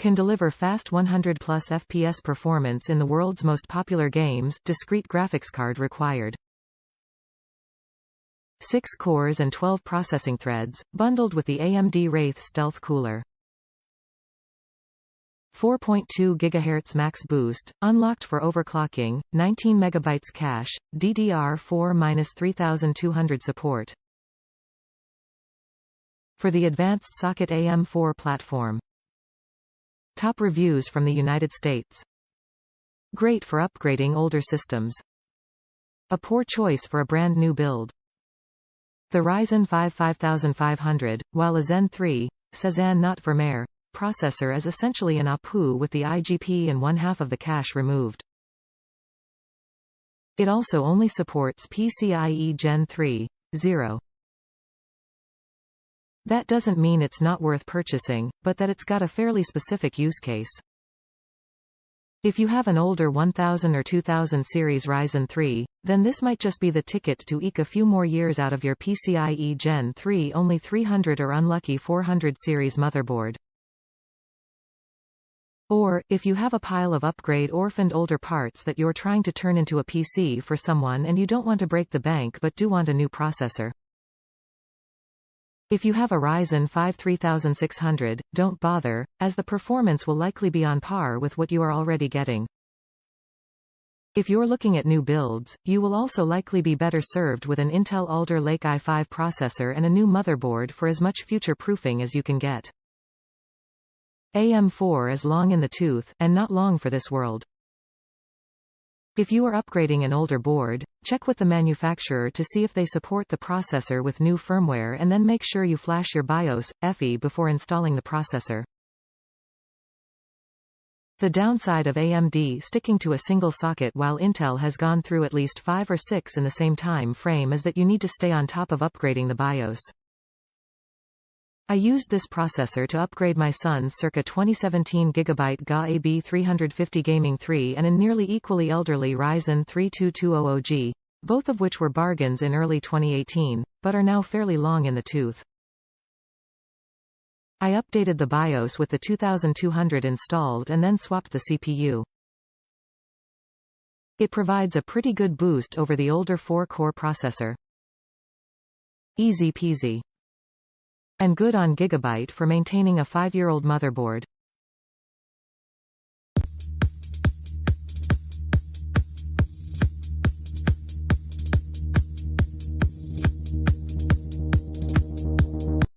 Can deliver fast 100+ FPS performance in the world's most popular games. Discrete graphics card required. 6 cores and 12 processing threads, bundled with the AMD Wraith Stealth cooler. 4.2 GHz Max Boost, unlocked for overclocking, 19 MB cache, DDR4-3200 support. For the advanced Socket AM4 platform. Top reviews from the United States. Great for upgrading older systems. A poor choice for a brand new build. The Ryzen 5 5500, while a Zen 3, Cezanne not Vermeer, processor is essentially an APU with the IGP and one-half of the cache removed. It also only supports PCIe Gen 3.0. That doesn't mean it's not worth purchasing, but that it's got a fairly specific use case. If you have an older 1000 or 2000 series Ryzen 3, then this might just be the ticket to eke a few more years out of your PCIe Gen 3 only 300 or unlucky 400 series motherboard. Or, if you have a pile of upgrade-orphaned older parts that you're trying to turn into a PC for someone and you don't want to break the bank but do want a new processor. If you have a Ryzen 5 3600, don't bother, as the performance will likely be on par with what you are already getting. If you're looking at new builds, you will also likely be better served with an Intel Alder Lake i5 processor and a new motherboard for as much future-proofing as you can get. AM4 is long in the tooth, and not long for this world. If you are upgrading an older board, check with the manufacturer to see if they support the processor with new firmware and then make sure you flash your BIOS, FE before installing the processor. The downside of AMD sticking to a single socket while Intel has gone through at least 5 or 6 in the same time frame is that you need to stay on top of upgrading the BIOS. I used this processor to upgrade my son's circa 2017 GB GA AB350 Gaming 3 and a nearly equally elderly Ryzen 3 2200G, both of which were bargains in early 2018, but are now fairly long in the tooth. I updated the BIOS with the 2200 installed and then swapped the CPU. It provides a pretty good boost over the older 4-core processor. Easy peasy. And good on Gigabyte for maintaining a 5-year-old motherboard.